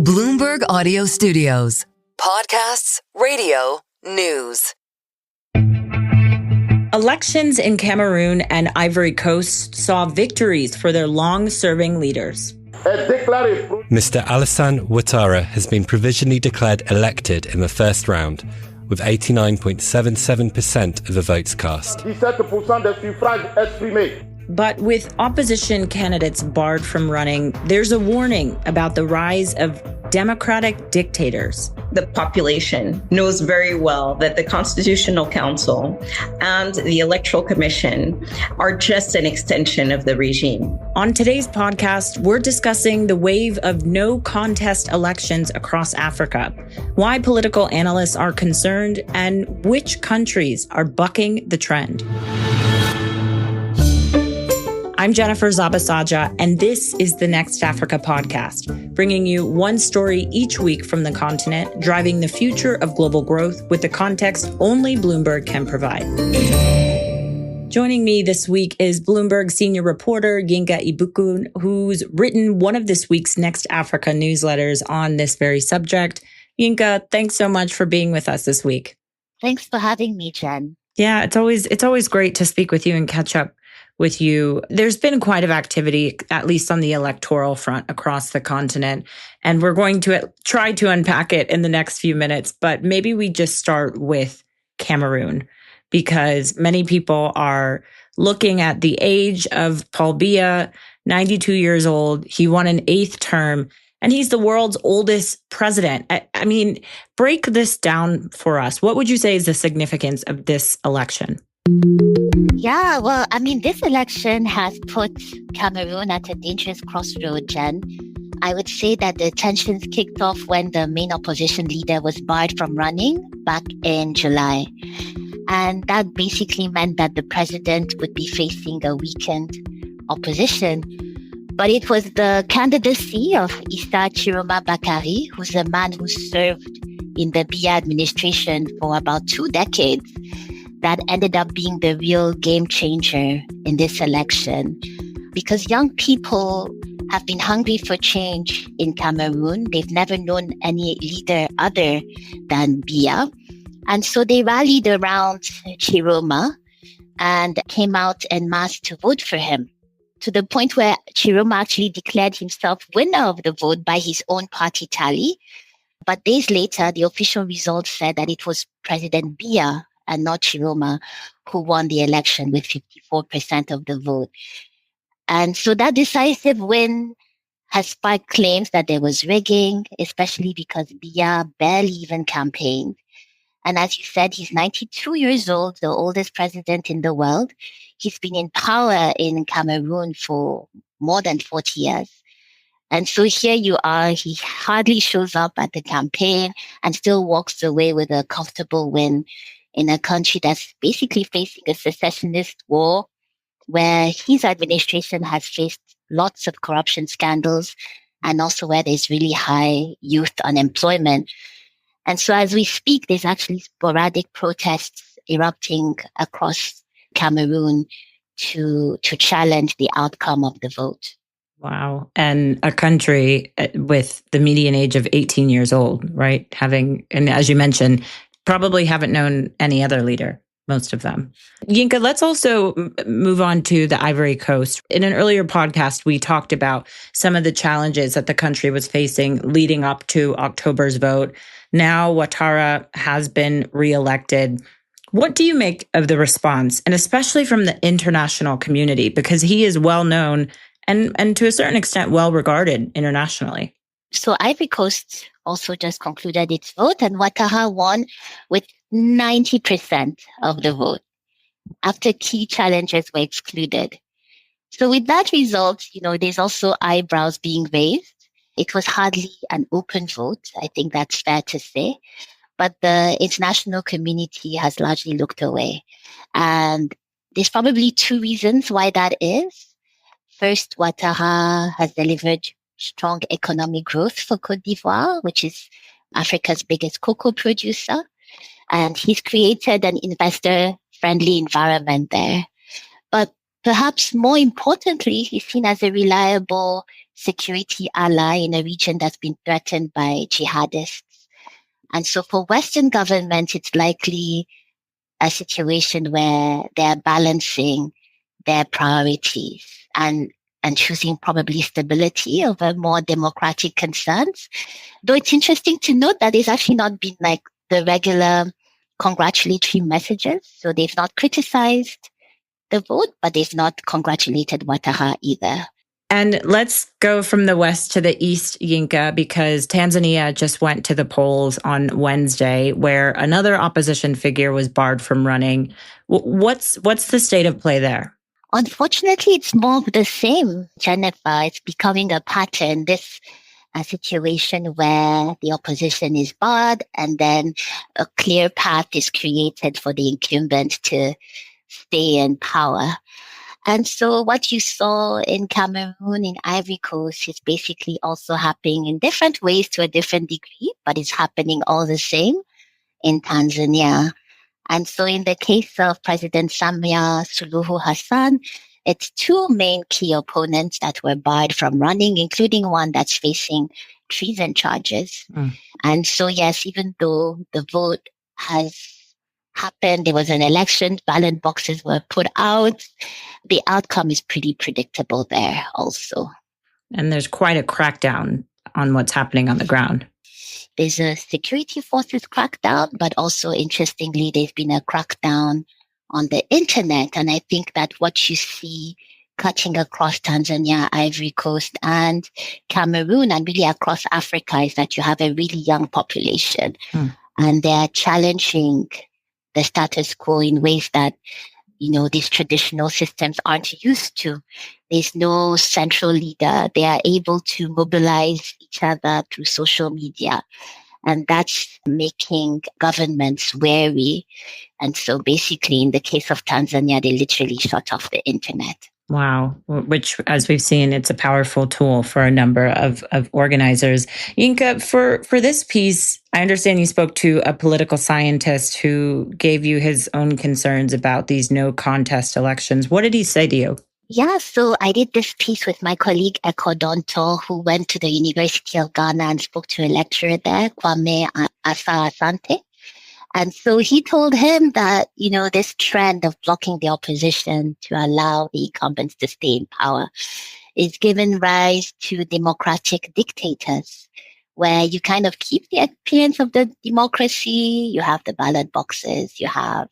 Bloomberg Audio Studios. Podcasts, radio, news. Elections in Cameroon and Ivory Coast saw victories for their long-serving leaders. Mr. Alassane Ouattara has been provisionally declared elected in the first round, with 89.77% of the votes cast. But with opposition candidates barred from running, there's a warning about the rise of democratic dictators. The population knows very well that the Constitutional Council and the Electoral Commission are just an extension of the regime. On today's podcast, we're discussing the wave of no-contest elections across Africa, why political analysts are concerned, and which countries are bucking the trend. I'm Jennifer Zabasajja, and this is the Next Africa podcast, bringing you one story each week from the continent, driving the future of global growth with the context only Bloomberg can provide. Joining me this week is Bloomberg senior reporter Yinka Ibukun, who's written one of this week's Next Africa newsletters on this very subject. Yinka, thanks so much for being with us this week. Thanks for having me, Jen. Yeah, it's always great to speak with you and catch up with you. There's been quite a activity, at least on the electoral front across the continent, and we're going to try to unpack it in the next few minutes. But maybe we just start with Cameroon, because many people are looking at the age of Paul Biya, 92 years old. He won an 8th term, and he's the world's oldest president. I mean, break this down for us. What would you say is the significance of this election? Yeah, well, this election has put Cameroon at a dangerous crossroad, Jen. I would say that the tensions kicked off when the main opposition leader was barred from running back in July. And that basically meant that the president would be facing a weakened opposition. But it was the candidacy of Issa Chiroma Bakari, who's a man who served in the Biya administration for about 2 decades, that ended up being the real game changer in this election. Because young people have been hungry for change in Cameroon. They've never known any leader other than Biya. And so they rallied around Chiroma and came out en masse to vote for him, to the point where Chiroma actually declared himself winner of the vote by his own party tally. But days later, the official results said that it was President Biya and not Chiroma who won the election with 54% of the vote. And so that decisive win has sparked claims that there was rigging, especially because Biya barely even campaigned. And as you said, he's 92 years old, the oldest president in the world. He's been in power in Cameroon for more than 40 years. And so here you are, he hardly shows up at the campaign and still walks away with a comfortable win in a country that's basically facing a secessionist war, where his administration has faced lots of corruption scandals and also where there's really high youth unemployment. And so as we speak, there's actually sporadic protests erupting across Cameroon to challenge the outcome of the vote. Wow. And a country with the median age of 18 years old, right? And as you mentioned, probably haven't known any other leader, most of them. Yinka, let's also move on to the Ivory Coast. In an earlier podcast, we talked about some of the challenges that the country was facing leading up to October's vote. Now Ouattara has been reelected. What do you make of the response, and especially from the international community, because he is well known and to a certain extent well regarded internationally? So Ivory Coast also just concluded its vote, and Ouattara won with 90% of the vote after key challenges were excluded. So with that result, there's also eyebrows being raised. It was hardly an open vote. I think that's fair to say. But the international community has largely looked away. And there's probably 2 reasons why that is. First, Ouattara has delivered strong economic growth for Côte d'Ivoire, which is Africa's biggest cocoa producer. And he's created an investor-friendly environment there. But perhaps more importantly, he's seen as a reliable security ally in a region that's been threatened by jihadists. And so for Western governments, it's likely a situation where they're balancing their priorities and choosing probably stability over more democratic concerns. Though it's interesting to note that there's actually not been like the regular congratulatory messages. So they've not criticized the vote, but they've not congratulated Ouattara either. And let's go from the west to the east, Yinka, because Tanzania just went to the polls on Wednesday, where another opposition figure was barred from running. What's the state of play there? Unfortunately, it's more of the same, Jennifer. It's becoming a pattern. This a situation where the opposition is barred and then a clear path is created for the incumbent to stay in power. And so what you saw in Cameroon, in Ivory Coast, is basically also happening in different ways to a different degree, but it's happening all the same in Tanzania. And so in the case of President Samia Suluhu Hassan, it's two main key opponents that were barred from running, including one that's facing treason charges. And so, yes, even though the vote has happened, there was an election, ballot boxes were put out, the outcome is pretty predictable there also. And there's quite a crackdown on what's happening on the ground. There's a security forces crackdown, but also interestingly, there's been a crackdown on the internet. And I think that what you see cutting across Tanzania, Ivory Coast, and Cameroon, and really across Africa, is that you have a really young population. And they're challenging the status quo in ways that, you know, these traditional systems aren't used to. There's no central leader. They are able to mobilize each other through social media. And that's making governments wary. And so basically, in the case of Tanzania, they literally shut off the internet. Wow. Which, as we've seen, it's a powerful tool for a number of organizers. Yinka, for this piece, I understand you spoke to a political scientist who gave you his own concerns about these no contest elections. What did he say to you? Yeah, so I did this piece with my colleague Eko Donto, who went to the University of Ghana and spoke to a lecturer there, Kwame Asa-Asante. And so he told him that, you know, this trend of blocking the opposition to allow the incumbents to stay in power is giving rise to democratic dictators, where you kind of keep the appearance of the democracy. You have the ballot boxes, you have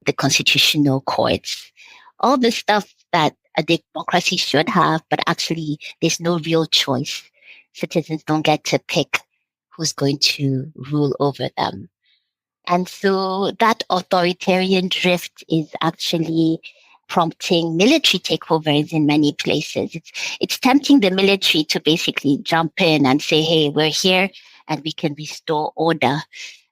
the constitutional courts, all the stuff that a democracy should have, but actually there's no real choice. Citizens don't get to pick who's going to rule over them. And so that authoritarian drift is actually prompting military takeovers in many places. It's tempting the military to basically jump in and say, hey, we're here and we can restore order.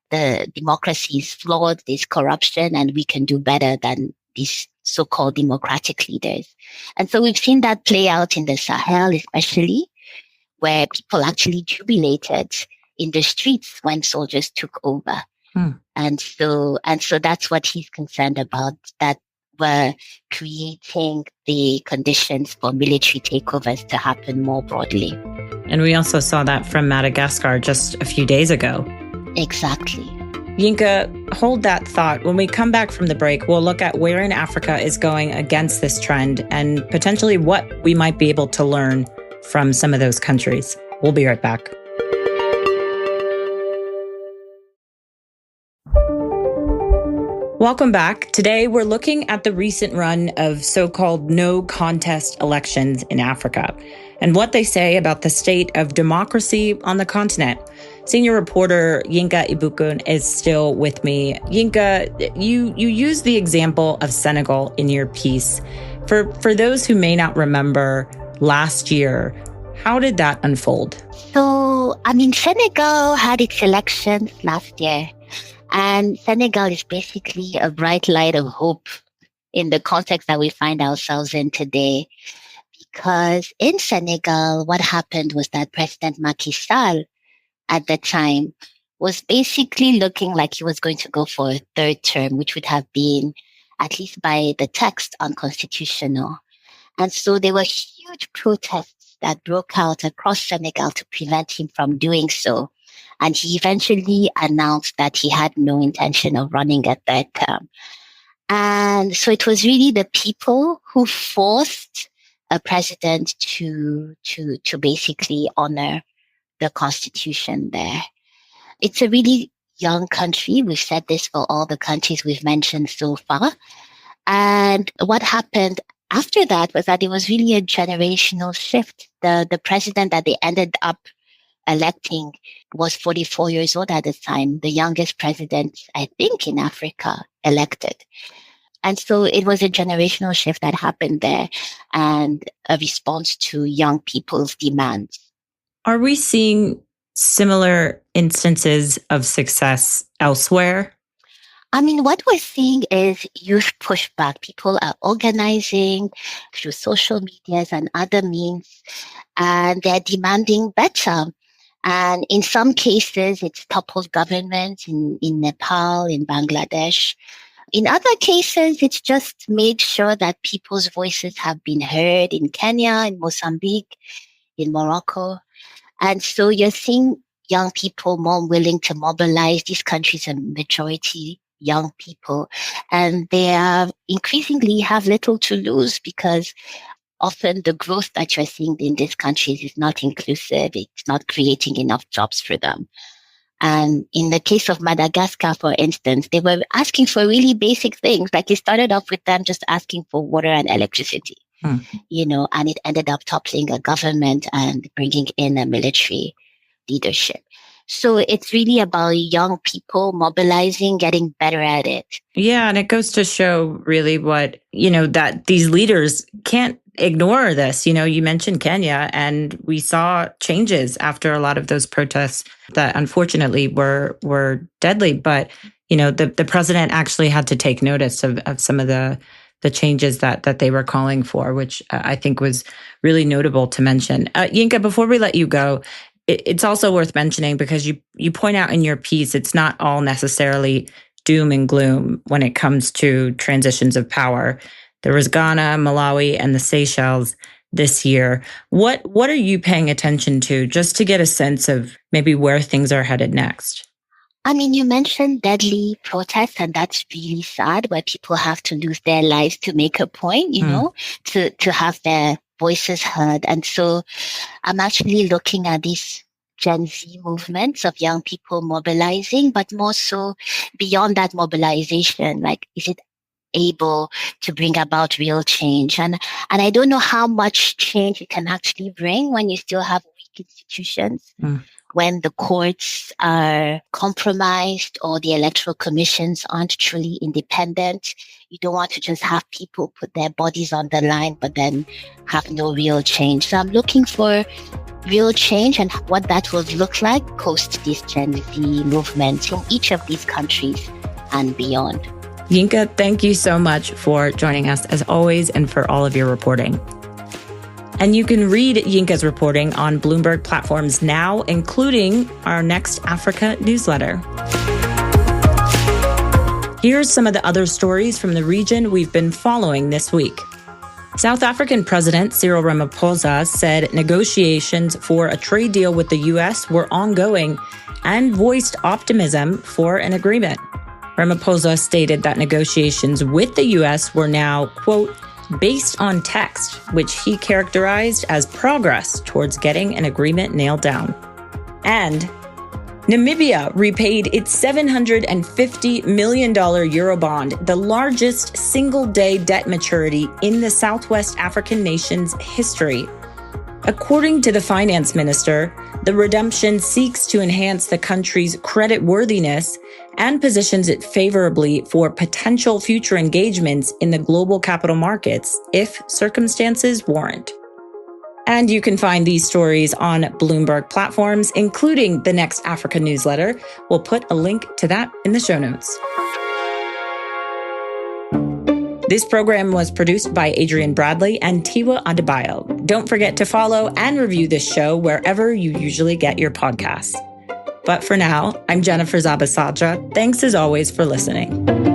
The democracy is flawed, there's corruption, and we can do better than these so-called democratic leaders. And so we've seen that play out in the Sahel, especially, where people actually jubilated in the streets when soldiers took over. And so that's what he's concerned about, that we're creating the conditions for military takeovers to happen more broadly. And we also saw that from Madagascar just a few days ago. Exactly. Yinka, hold that thought. When we come back from the break, we'll look at where in Africa is going against this trend and potentially what we might be able to learn from some of those countries. We'll be right back. Welcome back. Today, we're looking at the recent run of so-called no contest elections in Africa and what they say about the state of democracy on the continent. Senior reporter Yinka Ibukun is still with me. Yinka, you use the example of Senegal in your piece. For those who may not remember last year, how did that unfold? So, Senegal had its elections last year. And Senegal is basically a bright light of hope in the context that we find ourselves in today. Because in Senegal, what happened was that President Macky Sall at the time was basically looking like he was going to go for a third term, which would have been at least by the text, unconstitutional. And so there were huge protests that broke out across Senegal to prevent him from doing so. And he eventually announced that he had no intention of running a third term. And so it was really the people who forced a president to basically honor the constitution there. It's a really young country. We've said this for all the countries we've mentioned so far. And what happened after that was that it was really a generational shift. The president that they ended up electing was 44 years old at the time, the youngest president, I think, in Africa elected. And so it was a generational shift that happened there and a response to young people's demands. Are we seeing similar instances of success elsewhere? I mean, what we're seeing is youth pushback. People are organizing through social medias and other means, and they're demanding better. And in some cases, it's toppled governments in Nepal, in Bangladesh. In other cases, it's just made sure that people's voices have been heard in Kenya, in Mozambique, in Morocco. And so you're seeing young people more willing to mobilize. These countries are majority young people, and they are increasingly have little to lose because often the growth that you're seeing in these countries is not inclusive. It's not creating enough jobs for them. And in the case of Madagascar, for instance, they were asking for really basic things. Like it started off with them just asking for water and electricity, and it ended up toppling a government and bringing in a military leadership. So it's really about young people mobilizing, getting better at it. Yeah, and it goes to show really what, that these leaders can't ignore this. You mentioned Kenya, and we saw changes after a lot of those protests that unfortunately were deadly. But, the president actually had to take notice of some of the changes that they were calling for, which I think was really notable to mention. Yinka, before we let you go, it's also worth mentioning because you point out in your piece, it's not all necessarily doom and gloom when it comes to transitions of power. There was Ghana, Malawi, and the Seychelles this year. What are you paying attention to just to get a sense of maybe where things are headed next? I mean, you mentioned deadly protests, and that's really sad where people have to lose their lives to make a point, to have their voices heard. And so I'm actually looking at these Gen Z movements of young people mobilizing, but more so beyond that mobilization, like, is it able to bring about real change? And I don't know how much change it can actually bring when you still have weak institutions, when the courts are compromised or the electoral commissions aren't truly independent. You don't want to just have people put their bodies on the line, but then have no real change. So I'm looking for real change and what that will look like post these Gen Z movements in each of these countries and beyond. Yinka, thank you so much for joining us as always and for all of your reporting. And you can read Yinka's reporting on Bloomberg platforms now, including our next Africa newsletter. Here's some of the other stories from the region we've been following this week. South African President Cyril Ramaphosa said negotiations for a trade deal with the U.S. were ongoing and voiced optimism for an agreement. Ramaphosa stated that negotiations with the U.S. were now, quote, based on text, which he characterized as progress towards getting an agreement nailed down. And Namibia repaid its $750 million Eurobond, the largest single-day debt maturity in the Southwest African nation's history. According to the finance minister, the redemption seeks to enhance the country's creditworthiness and positions it favorably for potential future engagements in the global capital markets if circumstances warrant. And you can find these stories on Bloomberg platforms, including the next Africa newsletter. We'll put a link to that in the show notes. This program was produced by Adrian Bradley and Tiwa Adebayo. Don't forget to follow and review this show wherever you usually get your podcasts. But for now, I'm Jennifer Zabasajja. Thanks as always for listening.